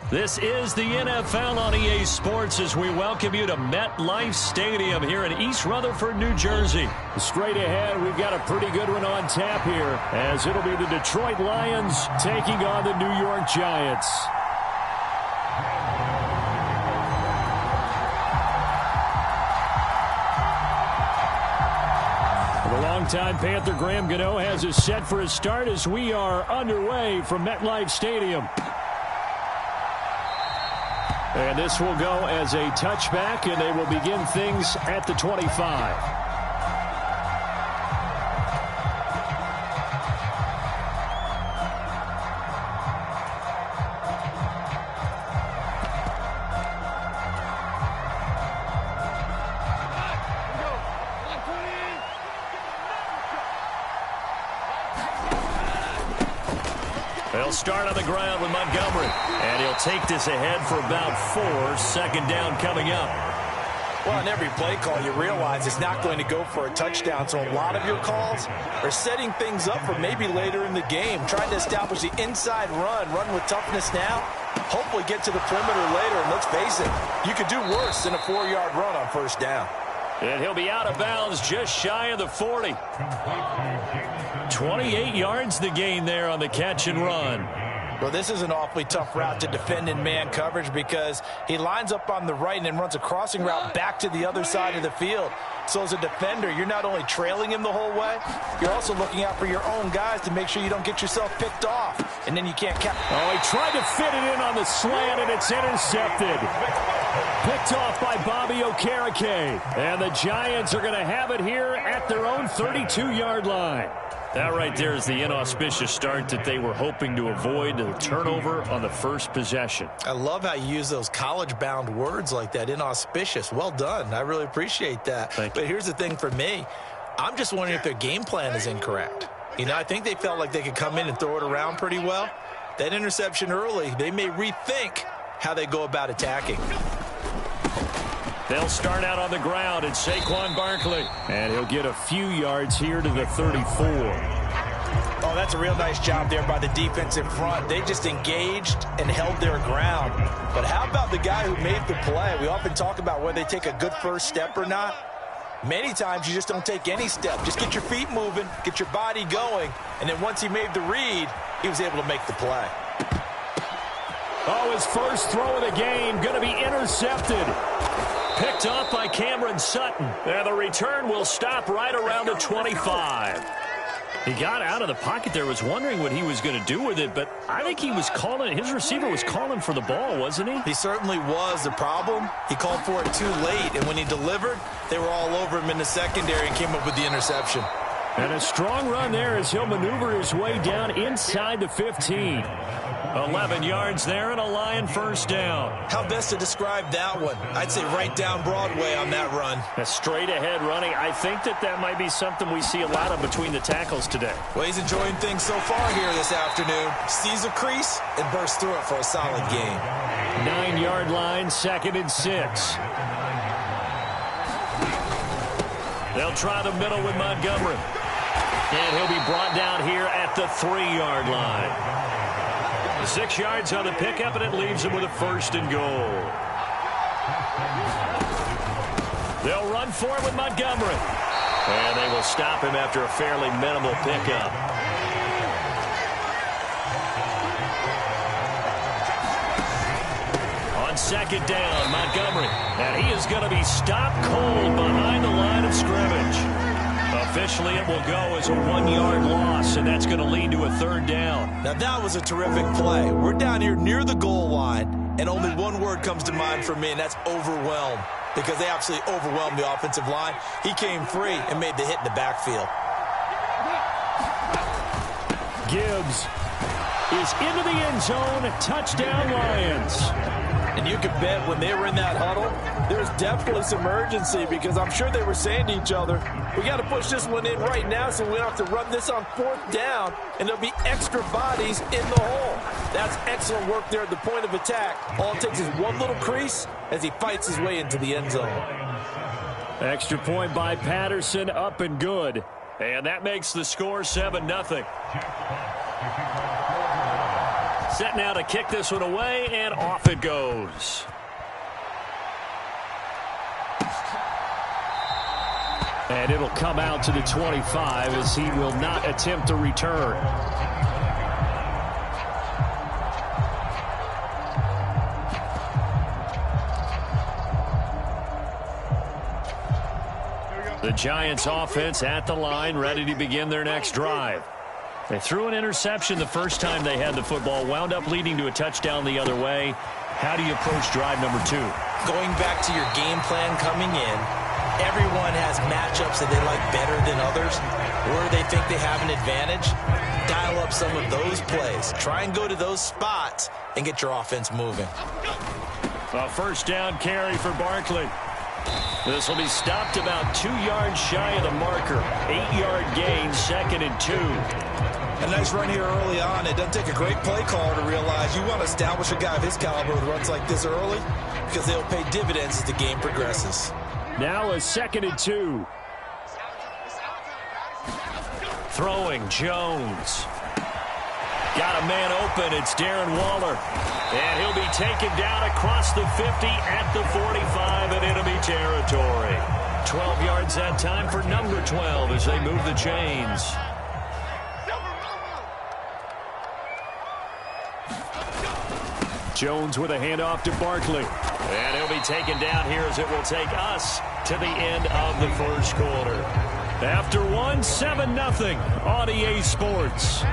This is the NFL on EA Sports as we welcome you to MetLife Stadium here in East Rutherford, New Jersey. Straight ahead, we've got a pretty good one on tap here as it'll be the Detroit Lions taking on the New York Giants. The longtime Panther Graham Gano has us set for a start as we are underway from MetLife Stadium. And this will go as a touchback, and they will begin things at the 25. They'll start on the ground with Montgomery, and he'll take this ahead for about 4. Second down coming up. Well, on every play call, you realize it's not going to go for a touchdown, so a lot of your calls are setting things up for maybe later in the game, trying to establish the inside run with toughness now, hopefully get to the perimeter later, and let's face it, you could do worse than a 4-yard run on first down. And he'll be out of bounds just shy of the 40. 28 yards the gain there on the catch and run. Well, this is an awfully tough route to defend in man coverage because he lines up on the right and then runs a crossing route back to the other side of the field. So as a defender, you're not only trailing him the whole way, you're also looking out for your own guys to make sure you don't get yourself picked off, and then you can't catch. Oh, he tried to fit it in on the slant, and it's intercepted. Picked off by Bobby Okereke. And the Giants are going to have it here at their own 32-yard line. That right there is the inauspicious start that they were hoping to avoid, the turnover on the first possession. I love how you use those college-bound words like that, inauspicious. Well done. I really appreciate that. But here's the thing for me. I'm just wondering if their game plan is incorrect. You know, I think they felt like they could come in and throw it around pretty well. That interception early, they may rethink how they go about attacking. They'll start out on the ground. It's Saquon Barkley. And he'll get a few yards here to the 34. Oh, that's a real nice job there by the defensive front. They just engaged and held their ground. But how about the guy who made the play? We often talk about whether they take a good first step or not. Many times you just don't take any step. Just get your feet moving, get your body going, and then once he made the read, he was able to make the play. Oh, his first throw of the game going to be intercepted. Picked off by Cameron Sutton. And the return will stop right around the 25. He got out of the pocket there, was wondering what he was going to do with it, but I think he was calling, his receiver was calling for the ball, wasn't he? He certainly was. The problem, he called for it too late, and when he delivered, they were all over him in the secondary and came up with the interception. And a strong run there as he'll maneuver his way down inside the 15. 11 yards there and a Lion first down. How best to describe that one? I'd say right down Broadway on that run. A straight ahead running. I think that might be something we see a lot of between the tackles today. Well, he's enjoying things so far here this afternoon. Sees a crease and bursts through it for a solid gain. 9-yard line, 2nd and 6. They'll try the middle with Montgomery. And he'll be brought down here at the 3-yard line. 6 yards on the pickup, and it leaves him with a 1st and goal. They'll run for it with Montgomery. And they will stop him after a fairly minimal pickup. On 2nd down, Montgomery. And he is going to be stopped cold behind the line of scrimmage. Officially, it will go as a 1-yard loss, and that's going to lead to a 3rd down. Now, that was a terrific play. We're down here near the goal line, and only one word comes to mind for me, and that's overwhelmed, because they absolutely overwhelmed the offensive line. He came free and made the hit in the backfield. Gibbs is into the end zone. Touchdown, Lions. And you can bet when they were in that huddle, there's definitely some urgency because I'm sure they were saying to each other, we got to push this one in right now so we don't have to run this on 4th down, and there'll be extra bodies in the hole. That's excellent work there at the point of attack. All it takes is one little crease as he fights his way into the end zone. Extra point by Patterson, up and good. And that makes the score 7-0. Set now to kick this one away, and off it goes. And it'll come out to the 25 as he will not attempt to return. The Giants offense at the line, ready to begin their next drive. They threw an interception the first time they had the football, wound up leading to a touchdown the other way. How do you approach drive number 2? Going back to your game plan coming in, everyone has matchups that they like better than others, or they think they have an advantage. Dial up some of those plays. Try and go to those spots and get your offense moving. A first down carry for Barkley. This will be stopped about 2 yards shy of the marker. 8-yard gain, 2nd and 2. A nice run here early on. It doesn't take a great play caller to realize you want to establish a guy of his caliber who runs like this early because they'll pay dividends as the game progresses. Now a 2nd and 2. Throwing, Jones. Got a man open. It's Darren Waller. And he'll be taken down across the 50 at the 45 in enemy territory. 12 yards that time for number 12 as they move the chains. Jones with a handoff to Barkley. And he'll be taken down here as it will take us to the end of the first quarter. After one, 7-0 on EA Sports.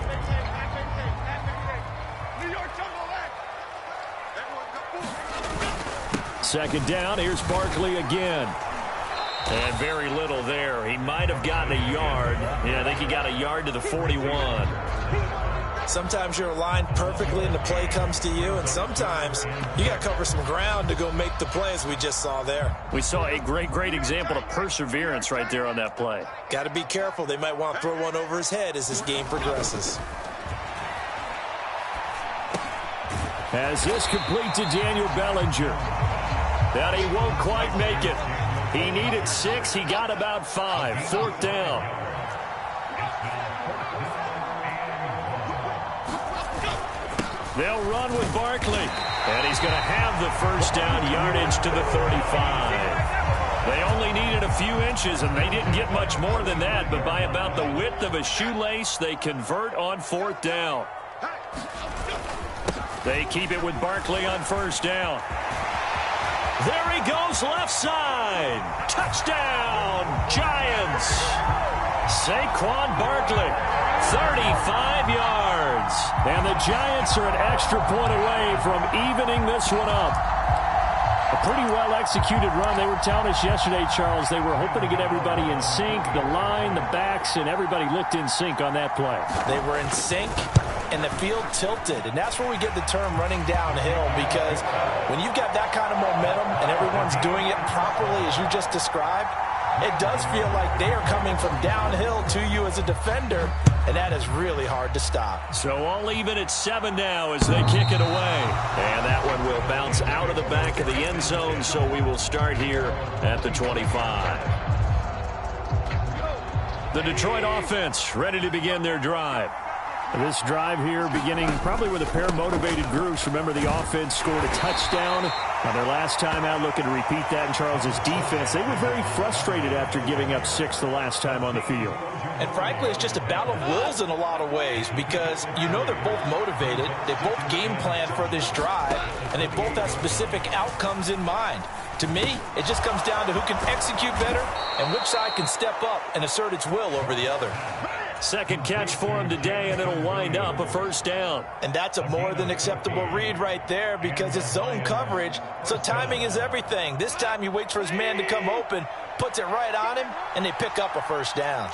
Second down, here's Barkley again. And very little there. He might have gotten a yard. Yeah, I think he got a yard to the 41. Sometimes you're aligned perfectly and the play comes to you, and sometimes you got to cover some ground to go make the play, as we just saw there. We saw a great example of perseverance right there on that play. Got to be careful. They might want to throw one over his head as this game progresses. As this complete to Daniel Bellinger. That he won't quite make it. He needed 6. He got about 5. 4th down. They'll run with Barkley. And he's going to have the first down yardage to the 35. They only needed a few inches, and they didn't get much more than that. But by about the width of a shoelace, they convert on 4th down. They keep it with Barkley on first down. There he goes, left side. Touchdown, Giants. Saquon Barkley, 35 yards. And the Giants are an extra point away from evening this one up. A pretty well-executed run. They were telling us yesterday, Charles, they were hoping to get everybody in sync. The line, the backs, and everybody looked in sync on that play. They were in sync, and the field tilted. And that's where we get the term running downhill, because when you've got that kind of momentum and everyone's doing it properly as you just described, it does feel like they are coming from downhill to you as a defender, and that is really hard to stop. So all even at 7 now as they kick it away. And that one will bounce out of the back of the end zone, so we will start here at the 25. The Detroit offense ready to begin their drive. This drive here beginning probably with a pair of motivated groups. Remember, the offense scored a touchdown on their last time out. Looking to repeat that in Charles's defense. They were very frustrated after giving up 6 the last time on the field. And frankly, it's just a battle of wills in a lot of ways, because you know they're both motivated. They both game plan for this drive, and they both have specific outcomes in mind. To me, it just comes down to who can execute better and which side can step up and assert its will over the other. Second catch for him today, and it'll wind up a first down. And that's a more than acceptable read right there, because it's zone coverage, so timing is everything. This time he waits for his man to come open, puts it right on him, and they pick up a first down.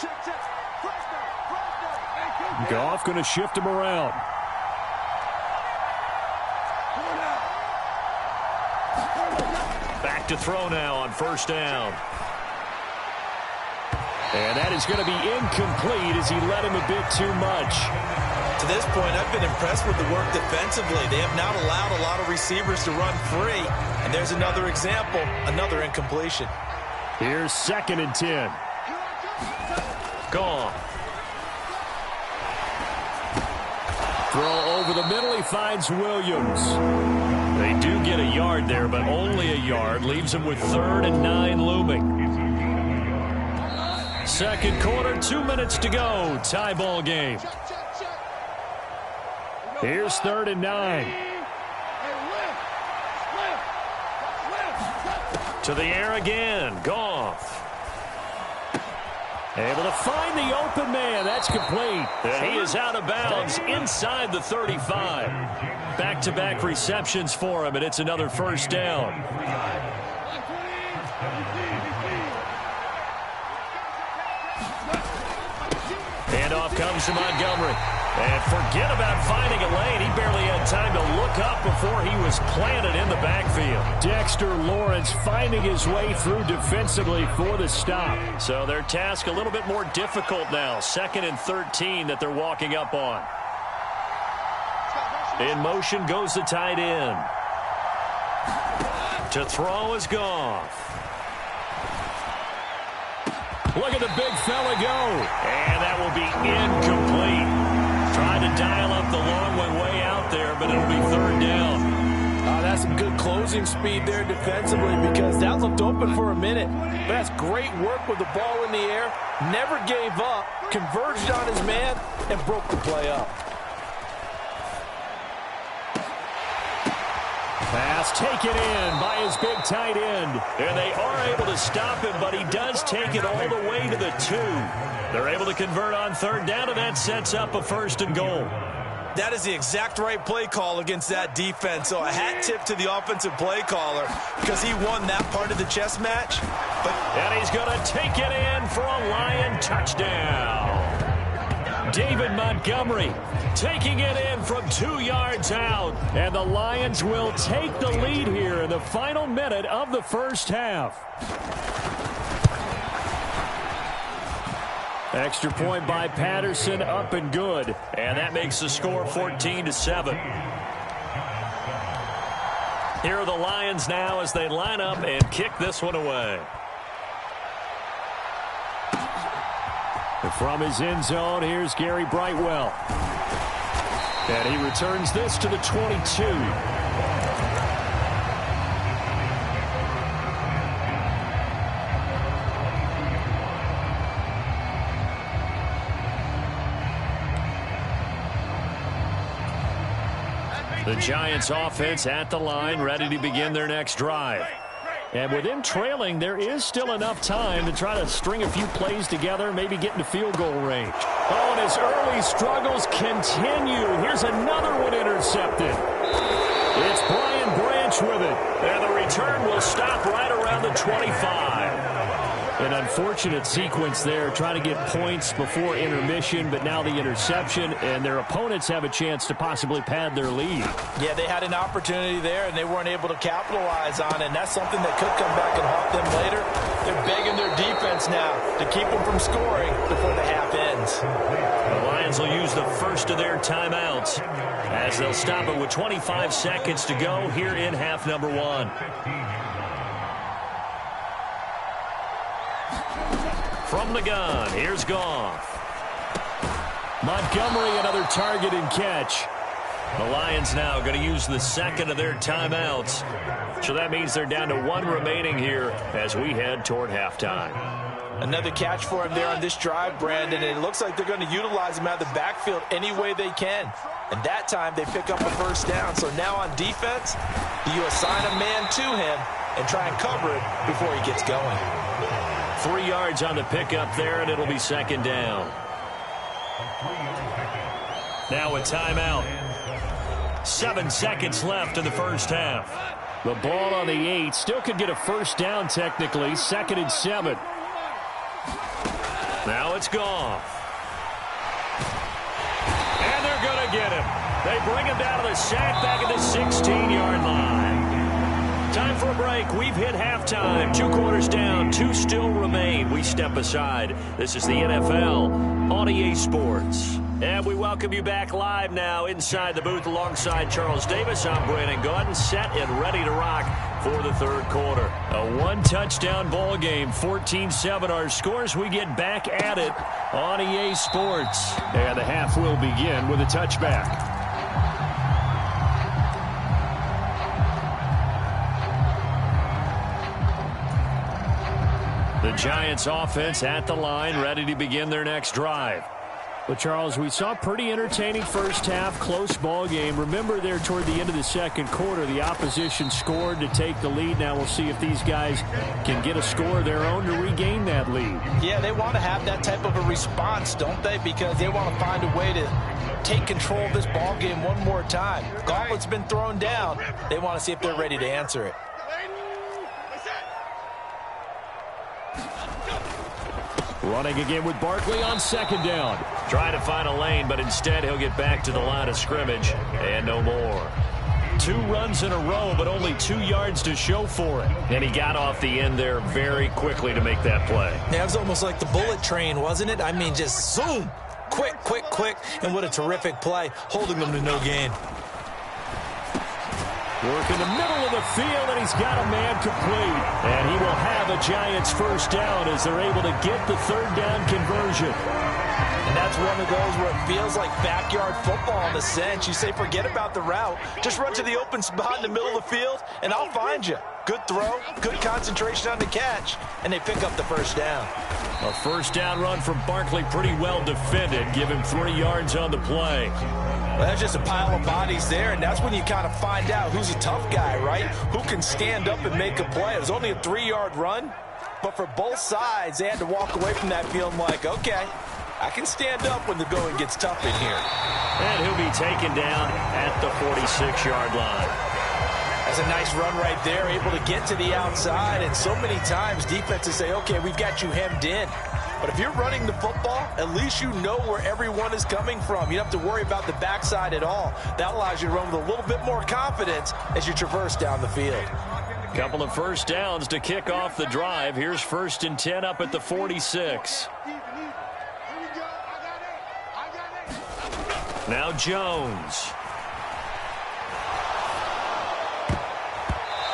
Goff going to shift him around. Back to throw now on first down. And that is going to be incomplete as he led him a bit too much. To this point, I've been impressed with the work defensively. They have not allowed a lot of receivers to run free. And there's another example, another incompletion. Here's 2nd and 10. Gone. Throw over the middle. He finds Williams. They do get a yard there, but only a yard. Leaves them with 3rd and 9 looming. Second quarter, 2 minutes to go. Tie ball game. Here's 3rd and 9. To the air again. Goff. Able to find the open man. That's complete. And he is out of bounds inside the 35. Back-to-back receptions for him, and it's another first down. Handoff comes to Montgomery. And forget about finding a lane. He barely had time to look up before he was planted in the backfield. Dexter Lawrence finding his way through defensively for the stop. So their task a little bit more difficult now. 2nd and 13 that they're walking up on. In motion goes the tight end. To throw is Goff. Look at the big fella go. And that will be incomplete. Trying to dial up the long way out there, but it'll be 3rd down. That's some good closing speed there defensively because that looked open for a minute. But that's great work with the ball in the air. Never gave up, converged on his man, and broke the play up. Pass taken in by his big tight end. And they are able to stop him, but he does take it all the way to the 2. They're able to convert on 3rd down, and that sets up a 1st and goal. That is the exact right play call against that defense. So a hat tip to the offensive play caller because he won that part of the chess match. And he's going to take it in for a Lion touchdown. David Montgomery taking it in from 2 yards out. And the Lions will take the lead here in the final minute of the first half. Extra point by Patterson, up and good. And that makes the score 14-7. Here are the Lions now as they line up and kick this one away. And from his end zone, here's Gary Brightwell. And he returns this to the 22. The Giants offense at the line, ready to begin their next drive. And with them trailing, there is still enough time to try to string a few plays together, maybe get into field goal range. Oh, and his early struggles continue. Here's another one intercepted. It's Brian Branch with it. And the return will stop right around the 25. An unfortunate sequence there, trying to get points before intermission, but now the interception, and their opponents have a chance to possibly pad their lead. Yeah, they had an opportunity there, and they weren't able to capitalize on it, and that's something that could come back and haunt them later. They're begging their defense now to keep them from scoring before the half ends. The Lions will use the first of their timeouts as they'll stop it with 25 seconds to go here in half number 1. From the gun, here's Goff. Montgomery, another target and catch. The Lions now going to use the second of their timeouts. So that means they're down to 1 remaining here as we head toward halftime. Another catch for him there on this drive, Brandon. And it looks like they're going to utilize him out of the backfield any way they can. And that time they pick up a first down. So now on defense, you assign a man to him and try and cover it before he gets going. 3 yards on the pickup there, and it'll be second down. Now a timeout. 7 seconds left in the first half. The ball on the 8. Still could get a first down technically. 2nd and 7. Now it's Goff. And they're going to get him. They bring him down to the sack back at the 16-yard line. Time for a break. We've hit halftime. 2 quarters down. 2 still remain. We step aside. This is the NFL on EA Sports. And we welcome you back live now inside the booth alongside Charles Davis. I'm Brandon Gaudin, set and ready to rock for the third quarter. A 1-touchdown ball game, 14-7 our scores. We get back at it on EA Sports. And the half will begin with a touchback. The Giants offense at the line, ready to begin their next drive. Well, Charles, we saw a pretty entertaining first half, close ball game. Remember there toward the end of the second quarter, the opposition scored to take the lead. Now we'll see if these guys can get a score of their own to regain that lead. Yeah, they want to have that type of a response, don't they? Because they want to find a way to take control of this ball game one more time. Gauntlet's been thrown down. They want to see if they're ready to answer it. Running again with Barkley on second down. Trying to find a lane, but instead he'll get back to the line of scrimmage and no more. 2 runs in a row, but only 2 yards to show for it. And he got off the end there very quickly to make that play. Yeah, it was almost like the bullet train, wasn't it? I mean, just zoom. Quick, quick, quick. And what a terrific play, holding them to no gain. Work in the middle of the field, and he's got a man complete. And he will have a Giants first down as they're able to get the third down conversion. And that's one of those where it feels like backyard football in a sense. You say, forget about the route. Just run to the open spot in the middle of the field, and I'll find you. Good throw, good concentration on the catch, and they pick up the first down. A first down run from Barkley, pretty well defended. Give him 3 yards on the play. Well, that's just a pile of bodies there, and that's when you kind of find out who's a tough guy, right? Who can stand up and make a play. It was only a 3-yard run, but for both sides, they had to walk away from that feeling like, okay, I can stand up when the going gets tough in here. And he'll be taken down at the 46-yard line. That's a nice run right there, able to get to the outside, and so many times defenses say, okay, we've got you hemmed in. But if you're running the football, at least you know where everyone is coming from. You don't have to worry about the backside at all. That allows you to run with a little bit more confidence as you traverse down the field. Couple of first downs to kick off the drive. Here's 1st and 10 up at the 46. Now Jones.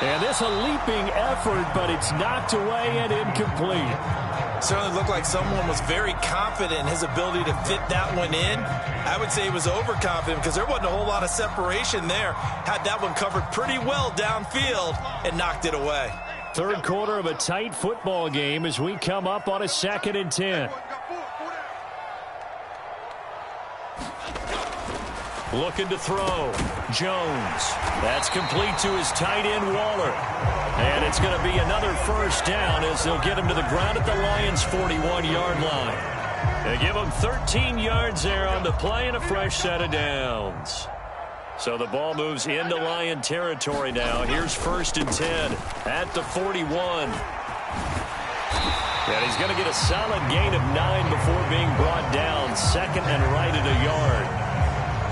And this a leaping effort, but it's knocked away and incomplete. Certainly looked like someone was very confident in his ability to fit that one in. I would say he was overconfident because there wasn't a whole lot of separation there. Had that one covered pretty well downfield and knocked it away. Third quarter of a tight football game as we come up on a 2nd and 10. Looking to throw. Jones. That's complete to his tight end, Waller. And it's going to be another first down as they'll get him to the ground at the Lions' 41-yard line. They give him 13 yards there on the play and a fresh set of downs. So the ball moves into Lion territory now. Here's 1st and 10 at the 41. And he's going to get a solid gain of 9 before being brought down. 2nd and right at a yard.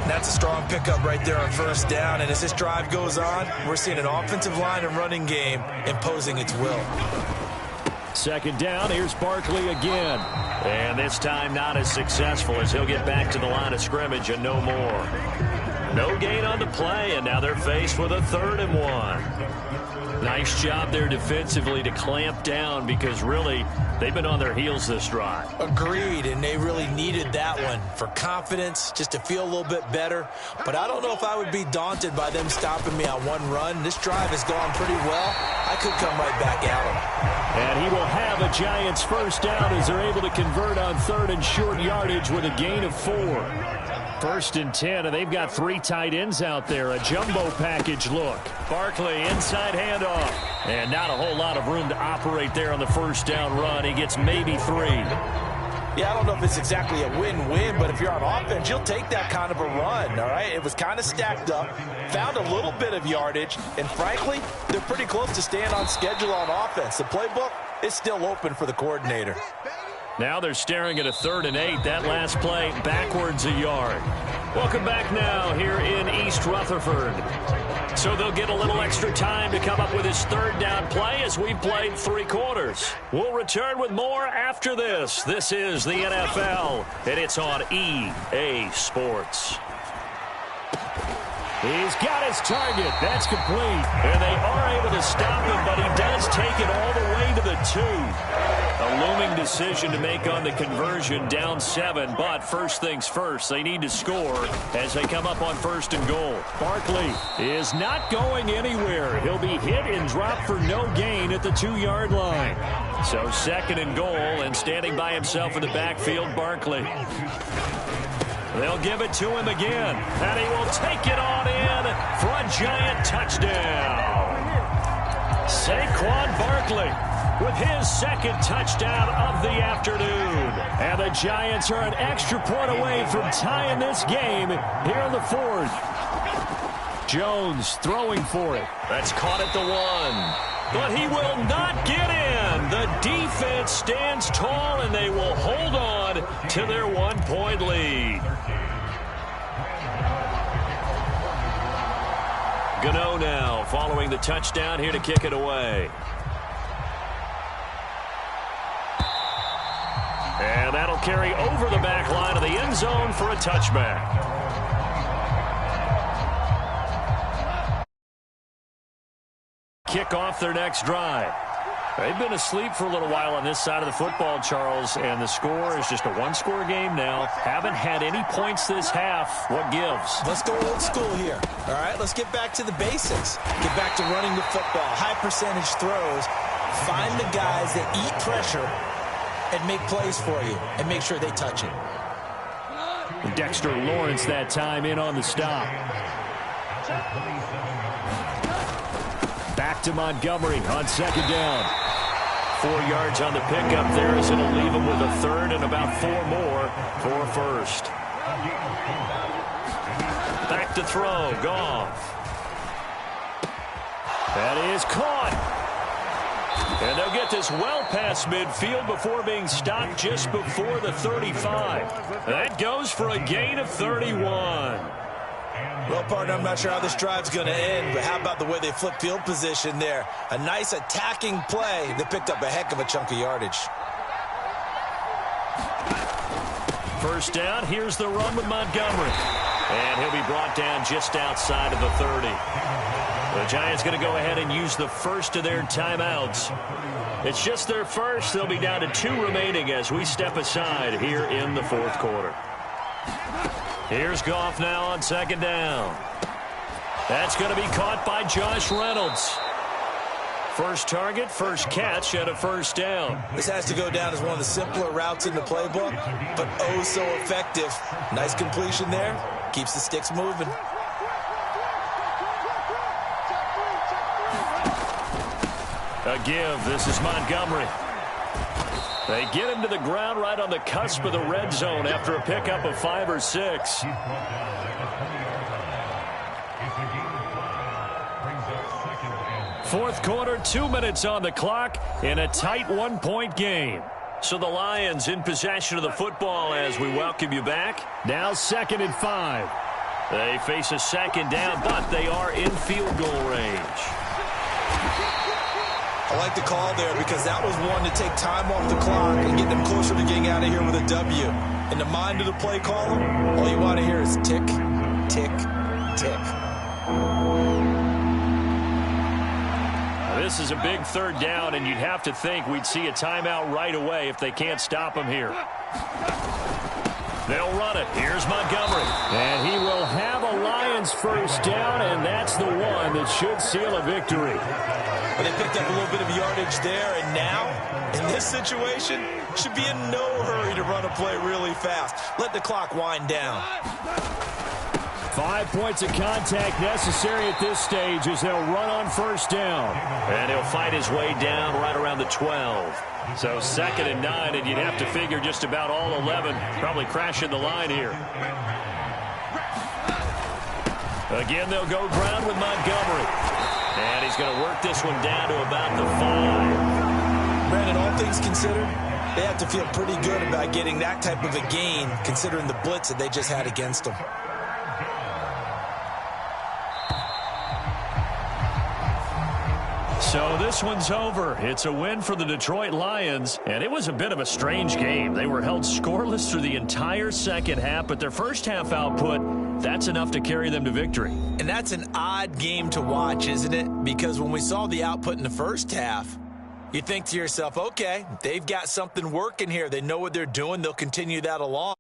That's a strong pickup right there on first down. And as this drive goes on, we're seeing an offensive line and running game imposing its will. 2nd down. Here's Barkley again. And this time not as successful as he'll get back to the line of scrimmage and no more. No gain on the play, and now they're faced with a 3rd and 1. Nice job there defensively to clamp down because really they've been on their heels this drive. Agreed, and they really needed that one for confidence, just to feel a little bit better. But I don't know if I would be daunted by them stopping me on one run. This drive has gone pretty well. I could come right back at them. And he will have a Giants first down as they're able to convert on 3rd and short yardage with a gain of 4. 1st and 10, and they've got 3 tight ends out there. A jumbo package look. Barkley inside handoff. And not a whole lot of room to operate there on the first down run. He gets maybe 3. Yeah, I don't know if it's exactly a win-win, but if you're on offense, you'll take that kind of a run, all right? It was kind of stacked up, found a little bit of yardage, and frankly, they're pretty close to staying on schedule on offense. The playbook is still open for the coordinator. Now they're staring at a 3rd and 8. That last play backwards a yard. Welcome back now here in East Rutherford. So they'll get a little extra time to come up with his 3rd down play as we've played 3 quarters. We'll return with more after this. This is the NFL, and it's on EA Sports. He's got his target. That's complete. And they are able to stop him, but he does take it all the way to the 2. A looming decision to make on the conversion, down 7, but first things first, they need to score as they come up on 1st and goal. Barkley is not going anywhere. He'll be hit and dropped for no gain at the 2-yard line. So 2nd and goal, and standing by himself in the backfield, Barkley. They'll give it to him again, and he will take it on in for a Giant touchdown. Saquon Barkley with his 2nd touchdown of the afternoon. And the Giants are an extra point away from tying this game here in the 4th. Jones throwing for it. That's caught at the 1. But he will not get in. The defense stands tall, and they will hold on to their 1-point lead. Gano now following the touchdown here to kick it away. And that'll carry over the back line of the end zone for a touchback. Kick off their next drive. They've been asleep for a little while on this side of the football, Charles, and the score is just a 1-score game now. Haven't had any points this half. What gives? Let's go old school here. All right, let's get back to the basics. Get back to running the football, high percentage throws. Find the guys that eat pressure and make plays for you and make sure they touch it. Dexter Lawrence that time in on the stop. Back to Montgomery on 2nd down. 4 yards on the pickup there as it'll leave him with a 3rd and about 4 more for a 1st. Back to throw, Goff. That is caught. And they'll get this well past midfield before being stopped just before the 35. That goes for a gain of 31. Well, partner, I'm not sure how this drive's going to end, but how about the way they flip field position there? A nice attacking play that picked up a heck of a chunk of yardage. 1st down, here's the run with Montgomery. And he'll be brought down just outside of the 30. The Giants going to go ahead and use the first of their timeouts. It's just their first. They'll be down to 2 remaining as we step aside here in the 4th quarter. Here's Goff now on 2nd down. That's going to be caught by Josh Reynolds. First target, first catch, and a 1st down. This has to go down as one of the simpler routes in the playbook, but oh so effective. Nice completion there. Keeps the sticks moving. A give. This is Montgomery. They get him to the ground right on the cusp of the red zone after a pickup of 5 or 6. 4th quarter, 2 minutes on the clock in a tight 1-point game. So the Lions in possession of the football as we welcome you back. Now 2nd and 5. They face a 2nd down, but they are in field goal range. I like the call there because that was one to take time off the clock and get them closer to getting out of here with a W. In the mind of the play caller, all you want to hear is tick, tick, tick. This is a big 3rd down, and you'd have to think we'd see a timeout right away if they can't stop him here. They'll run it. Here's Montgomery. And he will have a Lions 1st down, and that's the one that should seal a victory. Well, they picked up a little bit of yardage there, and now, in this situation, should be in no hurry to run a play really fast. Let the clock wind down. 5 points of contact necessary at this stage as they'll run on 1st down. And he'll fight his way down right around the 12. So 2nd and 9, and you'd have to figure just about all 11 probably crashing the line here. Again, they'll go ground with Montgomery. And he's going to work this one down to about the 5. Brandon, all things considered, they have to feel pretty good about getting that type of a gain considering the blitz that they just had against them. So this one's over. It's a win for the Detroit Lions, and it was a bit of a strange game. They were held scoreless through the entire 2nd half, but their 1st half output, that's enough to carry them to victory. And that's an odd game to watch, isn't it? Because when we saw the output in the 1st half, You think to yourself, okay, they've got something working here. They know what they're doing. They'll continue that along.